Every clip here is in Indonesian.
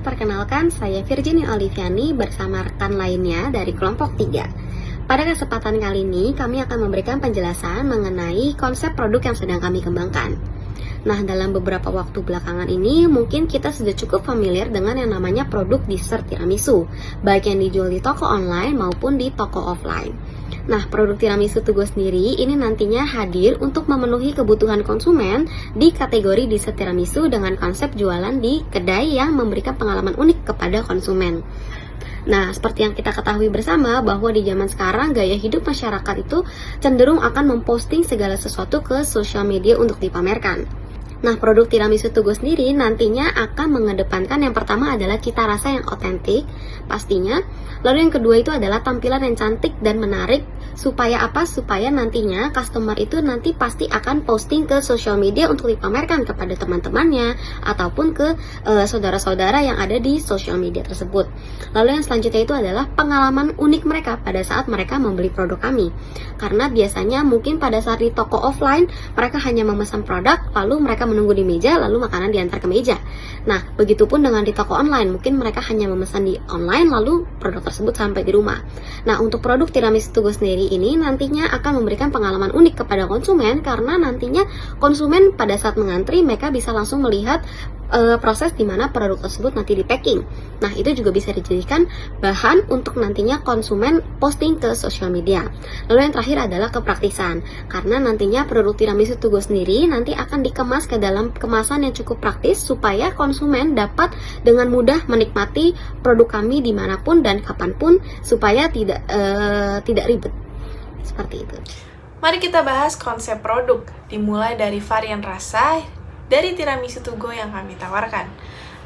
perkenalkan saya Virginia Oliviani bersama rekan lainnya dari kelompok 3. Pada kesempatan kali ini, kami akan memberikan penjelasan mengenai konsep produk yang sedang kami kembangkan. Nah, dalam beberapa waktu belakangan ini, mungkin kita sudah cukup familiar dengan yang namanya produk dessert tiramisu, baik yang dijual di toko online maupun di toko offline. Nah, produk tiramisu To Go sendiri ini nantinya hadir untuk memenuhi kebutuhan konsumen di kategori dessert tiramisu dengan konsep jualan di kedai yang memberikan pengalaman unik kepada konsumen. Nah, seperti yang kita ketahui bersama bahwa di zaman sekarang gaya hidup masyarakat itu cenderung akan memposting segala sesuatu ke sosial media untuk dipamerkan. Nah, produk tiramisu To Go sendiri nantinya akan mengedepankan yang pertama adalah cita rasa yang otentik, pastinya. Lalu yang kedua itu adalah tampilan yang cantik dan menarik. Supaya apa? Supaya nantinya customer itu nanti pasti akan posting ke sosial media untuk dipamerkan kepada teman-temannya ataupun ke saudara-saudara yang ada di sosial media tersebut. Lalu yang selanjutnya itu adalah pengalaman unik mereka pada saat mereka membeli produk kami. Karena biasanya mungkin pada saat di toko offline mereka hanya memesan produk, lalu mereka menunggu di meja, lalu makanan diantar ke meja. Nah, begitupun dengan di toko online, mungkin mereka hanya memesan di online, lalu produk tersebut sampai di rumah. Nah, untuk produk tiramisu To Go sendiri ini nantinya akan memberikan pengalaman unik kepada konsumen, karena nantinya konsumen pada saat mengantri, mereka bisa langsung melihat proses di mana produk tersebut nanti di packing. Nah, itu juga bisa dijadikan bahan untuk nantinya konsumen posting ke sosial media. Lalu yang terakhir adalah kepraktisan, karena nantinya produk tiramisu To Go sendiri nanti akan dikemas ke dalam kemasan yang cukup praktis supaya konsumen dapat dengan mudah menikmati produk kami dimanapun dan kapanpun, supaya tidak ribet. Seperti itu. Mari kita bahas konsep produk, dimulai dari varian rasa dari tiramisu To Go yang kami tawarkan.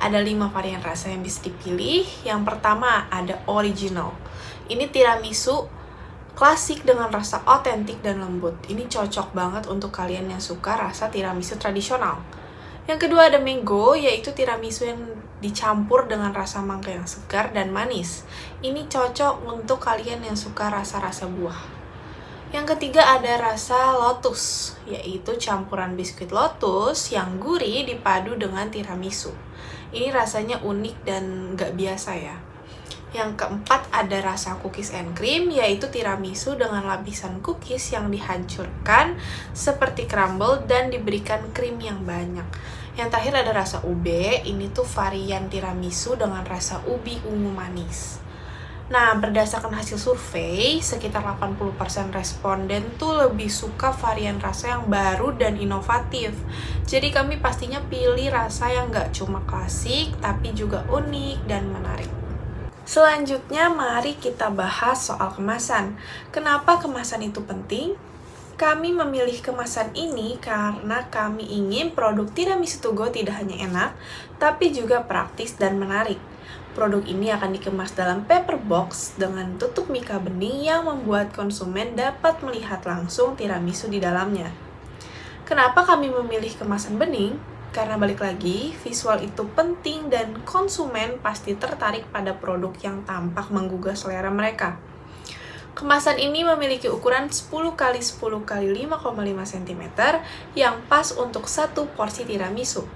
Ada 5 varian rasa yang bisa dipilih. Yang pertama ada original. Ini tiramisu klasik dengan rasa otentik dan lembut. Ini cocok banget untuk kalian yang suka rasa tiramisu tradisional. Yang kedua ada mango, yaitu tiramisu yang dicampur dengan rasa mangga yang segar dan manis. Ini cocok untuk kalian yang suka rasa-rasa buah. Yang ketiga ada rasa lotus, yaitu campuran biskuit lotus yang gurih dipadu dengan tiramisu. Ini rasanya unik dan gak biasa ya. Yang keempat ada rasa cookies and cream, yaitu tiramisu dengan lapisan cookies yang dihancurkan seperti crumble dan diberikan krim yang banyak. Yang terakhir ada rasa ube, ini tuh varian tiramisu dengan rasa ubi ungu manis. Nah, berdasarkan hasil survei, sekitar 80% responden tuh lebih suka varian rasa yang baru dan inovatif. Jadi kami pastinya pilih rasa yang gak cuma klasik, tapi juga unik dan menarik. Selanjutnya, mari kita bahas soal kemasan. Kenapa kemasan itu penting? Kami memilih kemasan ini karena kami ingin produk tiramisu To Go tidak hanya enak, tapi juga praktis dan menarik. Produk ini akan dikemas dalam paper box dengan tutup mika bening yang membuat konsumen dapat melihat langsung tiramisu di dalamnya. Kenapa kami memilih kemasan bening? Karena balik lagi, visual itu penting dan konsumen pasti tertarik pada produk yang tampak menggugah selera mereka. Kemasan ini memiliki ukuran 10x10x5,5 cm yang pas untuk satu porsi tiramisu.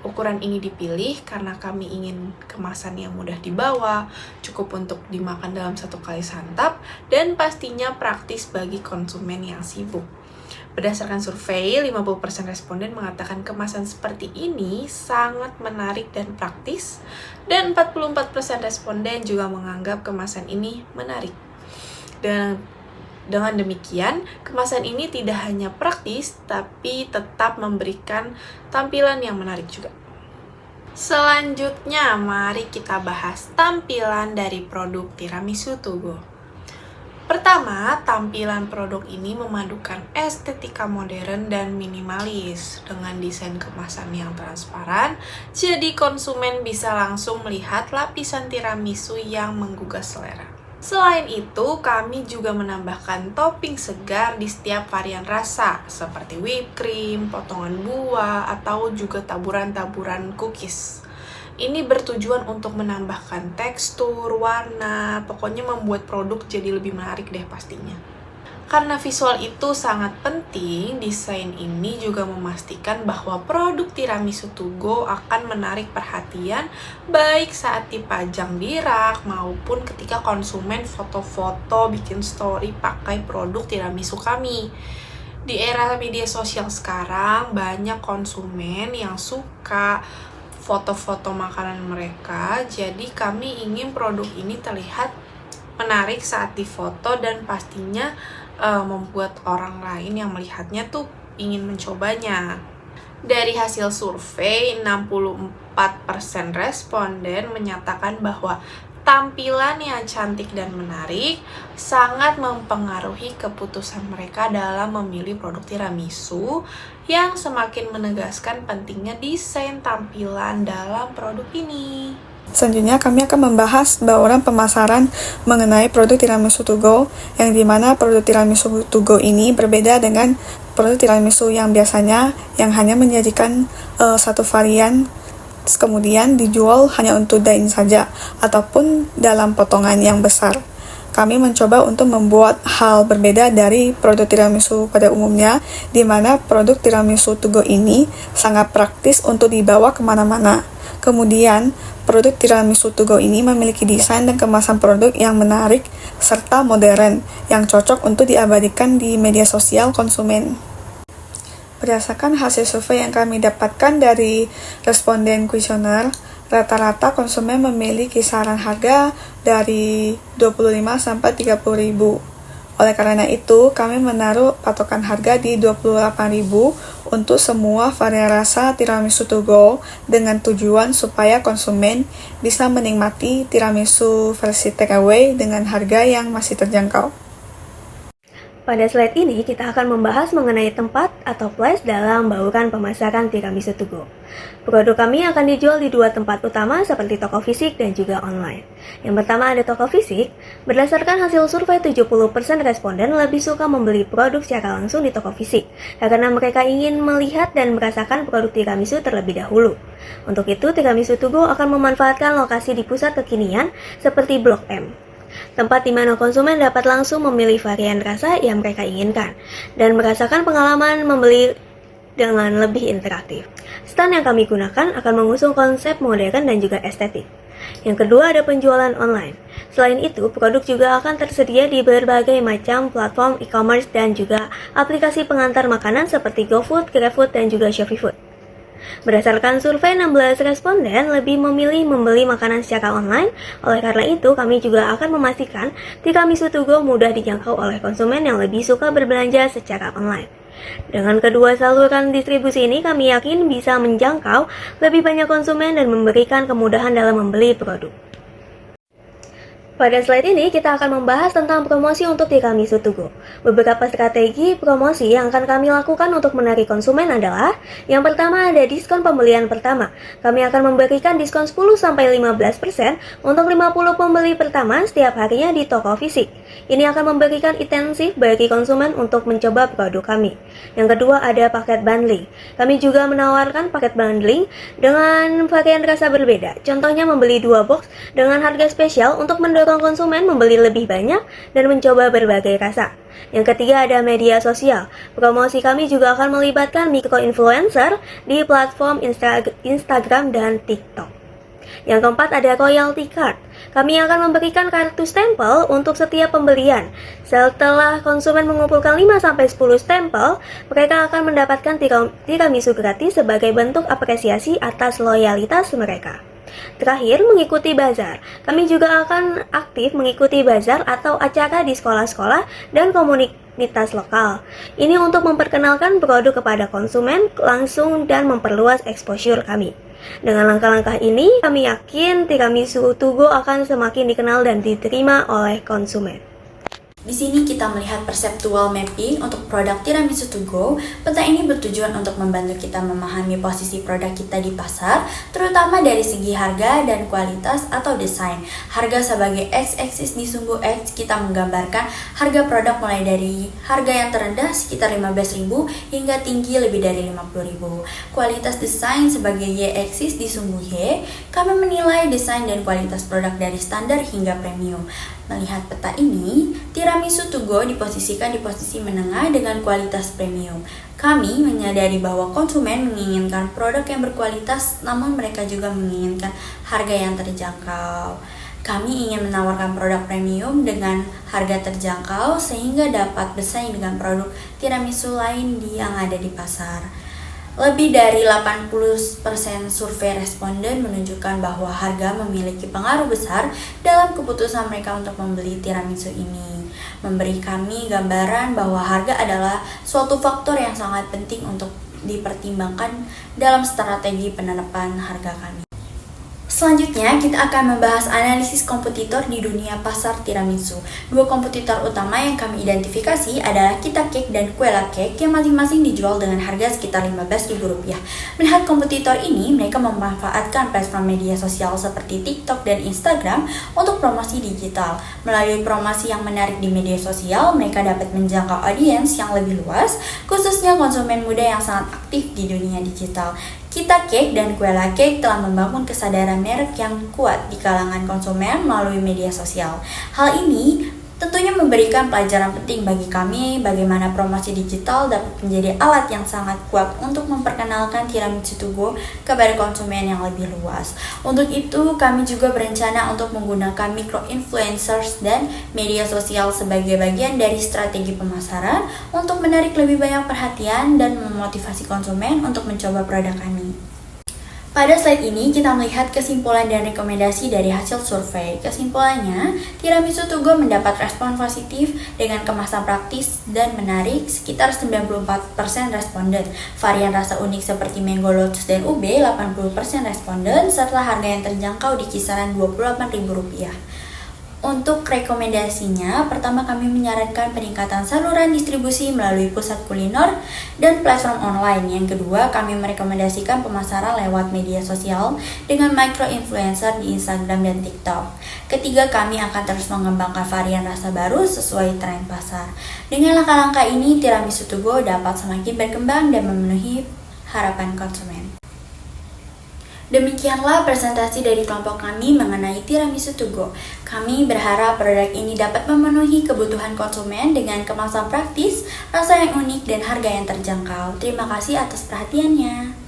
Ukuran ini dipilih karena kami ingin kemasan yang mudah dibawa, cukup untuk dimakan dalam satu kali santap, dan pastinya praktis bagi konsumen yang sibuk. Berdasarkan survei, 50% responden mengatakan kemasan seperti ini sangat menarik dan praktis, dan 44% responden juga menganggap kemasan ini menarik. Dan dengan demikian, kemasan ini tidak hanya praktis, tapi tetap memberikan tampilan yang menarik juga. Selanjutnya, mari kita bahas tampilan dari produk tiramisu To Go. Pertama, tampilan produk ini memadukan estetika modern dan minimalis dengan desain kemasan yang transparan, jadi konsumen bisa langsung melihat lapisan tiramisu yang menggugah selera. Selain itu, kami juga menambahkan topping segar di setiap varian rasa, seperti whipped cream, potongan buah, atau juga taburan-taburan cookies. Ini bertujuan untuk menambahkan tekstur, warna, pokoknya membuat produk jadi lebih menarik deh pastinya. Karena visual itu sangat penting, desain ini juga memastikan bahwa produk tiramisu to go akan menarik perhatian baik saat dipajang di rak maupun ketika konsumen foto-foto bikin story pakai produk tiramisu kami. Di era media sosial sekarang, banyak konsumen yang suka foto-foto makanan mereka, jadi kami ingin produk ini terlihat menarik saat difoto dan pastinya membuat orang lain yang melihatnya tuh ingin mencobanya. Dari hasil survei, 64% responden menyatakan bahwa tampilan yang cantik dan menarik sangat mempengaruhi keputusan mereka dalam memilih produk tiramisu, yang semakin menegaskan pentingnya desain tampilan dalam produk ini. Selanjutnya kami akan membahas bauran pemasaran mengenai produk tiramisu to go, yang dimana produk tiramisu to go ini berbeda dengan produk tiramisu yang biasanya yang hanya menyajikan satu varian, kemudian dijual hanya untuk dine saja ataupun dalam potongan yang besar. Kami mencoba untuk membuat hal berbeda dari produk tiramisu pada umumnya, di mana produk tiramisu to go ini sangat praktis untuk dibawa kemana-mana. Kemudian, produk tiramisu to go ini memiliki desain dan kemasan produk yang menarik serta modern, yang cocok untuk diabadikan di media sosial konsumen. Berdasarkan hasil survei yang kami dapatkan dari responden kuesioner, rata-rata konsumen memilih kisaran harga dari 25 sampai 30 ribu. Oleh karena itu, kami menaruh patokan harga di 28.000 untuk semua varian rasa tiramisu to go, dengan tujuan supaya konsumen bisa menikmati tiramisu versi takeaway dengan harga yang masih terjangkau. Pada slide ini, kita akan membahas mengenai tempat atau place dalam bauran pemasaran tiramisu to go. Produk kami akan dijual di dua tempat utama seperti toko fisik dan juga online. Yang pertama ada toko fisik. Berdasarkan hasil survei, 70% responden lebih suka membeli produk secara langsung di toko fisik, karena mereka ingin melihat dan merasakan produk tiramisu terlebih dahulu. Untuk itu, tiramisu to go akan memanfaatkan lokasi di pusat kekinian seperti Blok M, tempat di mana konsumen dapat langsung memilih varian rasa yang mereka inginkan dan merasakan pengalaman membeli dengan lebih interaktif. Stand yang kami gunakan akan mengusung konsep modern dan juga estetik. Yang kedua ada penjualan online. Selain itu, produk juga akan tersedia di berbagai macam platform e-commerce dan juga aplikasi pengantar makanan seperti GoFood, GrabFood, dan juga ShopeeFood. Berdasarkan survei, 16 responden lebih memilih membeli makanan secara online. Oleh karena itu, kami juga akan memastikan tiramisu to go mudah dijangkau oleh konsumen yang lebih suka berbelanja secara online. Dengan kedua saluran distribusi ini, kami yakin bisa menjangkau lebih banyak konsumen dan memberikan kemudahan dalam membeli produk. Pada slide ini, kita akan membahas tentang promosi untuk tiramisu to go. Beberapa strategi promosi yang akan kami lakukan untuk menarik konsumen adalah: yang pertama ada diskon pembelian pertama. Kami akan memberikan diskon 10-15% untuk 50 pembeli pertama setiap harinya di toko fisik. Ini akan memberikan intensif bagi konsumen untuk mencoba produk kami. Yang kedua ada paket bundling. Kami juga menawarkan paket bundling dengan varian rasa berbeda. Contohnya membeli 2 box dengan harga spesial untuk mendorong konsumen membeli lebih banyak dan mencoba berbagai rasa. Yang ketiga ada media sosial. Promosi kami juga akan melibatkan micro-influencer di platform Instagram dan TikTok. Yang keempat ada royalty card. Kami akan memberikan kartu stempel untuk setiap pembelian. Setelah konsumen mengumpulkan 5-10 stempel, mereka akan mendapatkan tiramisu gratis sebagai bentuk apresiasi atas loyalitas mereka. Terakhir, mengikuti bazar. Kami juga akan aktif mengikuti bazar atau acara di sekolah-sekolah dan komunitas lokal. Ini untuk memperkenalkan produk kepada konsumen langsung dan memperluas exposure kami. Dengan langkah-langkah ini, kami yakin tiramisu to go akan semakin dikenal dan diterima oleh konsumen. Di sini kita melihat perceptual mapping untuk produk tiramisu to go. Peta ini bertujuan untuk membantu kita memahami posisi produk kita di pasar, terutama dari segi harga dan kualitas atau desain. Harga sebagai X-axis di sumbu X, kita menggambarkan harga produk mulai dari harga yang terendah sekitar 15.000 hingga tinggi lebih dari 50.000. Kualitas desain sebagai Y-axis di sumbu Y, kami menilai desain dan kualitas produk dari standar hingga premium. Melihat peta ini, tiramisu tiramisu to go diposisikan di posisi menengah dengan kualitas premium. Kami menyadari bahwa konsumen menginginkan produk yang berkualitas, namun mereka juga menginginkan harga yang terjangkau. Kami ingin menawarkan produk premium dengan harga terjangkau sehingga dapat bersaing dengan produk tiramisu lain yang ada di pasar. Lebih dari 80% survei responden menunjukkan bahwa harga memiliki pengaruh besar dalam keputusan mereka untuk membeli tiramisu ini, memberi kami gambaran bahwa harga adalah suatu faktor yang sangat penting untuk dipertimbangkan dalam strategi penerapan harga kami. Selanjutnya, kita akan membahas analisis kompetitor di dunia pasar tiramisu. Dua kompetitor utama yang kami identifikasi adalah Kita Cake dan Quella Cake yang masing-masing dijual dengan harga sekitar Rp15.000. Melihat kompetitor ini, mereka memanfaatkan platform media sosial seperti TikTok dan Instagram untuk promosi digital. Melalui promosi yang menarik di media sosial, mereka dapat menjangkau audiens yang lebih luas, khususnya konsumen muda yang sangat aktif di dunia digital. Kita Cake dan Quella Cake telah membangun kesadaran merek yang kuat di kalangan konsumen melalui media sosial. Hal ini tentunya memberikan pelajaran penting bagi kami bagaimana promosi digital dapat menjadi alat yang sangat kuat untuk memperkenalkan tiramisu to go kepada konsumen yang lebih luas. Untuk itu, kami juga berencana untuk menggunakan micro-influencers dan media sosial sebagai bagian dari strategi pemasaran untuk menarik lebih banyak perhatian dan memotivasi konsumen untuk mencoba produk kami. Pada slide ini, kita melihat kesimpulan dan rekomendasi dari hasil survei. Kesimpulannya, tiramisu to go mendapat respon positif dengan kemasan praktis dan menarik sekitar 94% responden. Varian rasa unik seperti mango lotus dan ube 80% responden serta harga yang terjangkau di kisaran Rp28.000. Untuk rekomendasinya, pertama kami menyarankan peningkatan saluran distribusi melalui pusat kuliner dan platform online. Yang kedua, kami merekomendasikan pemasaran lewat media sosial dengan micro-influencer di Instagram dan TikTok. Ketiga, kami akan terus mengembangkan varian rasa baru sesuai tren pasar. Dengan langkah-langkah ini, tiramisu to go dapat semakin berkembang dan memenuhi harapan konsumen. Demikianlah presentasi dari kelompok kami mengenai tiramisu to go. Kami berharap produk ini dapat memenuhi kebutuhan konsumen dengan kemasan praktis, rasa yang unik, dan harga yang terjangkau. Terima kasih atas perhatiannya.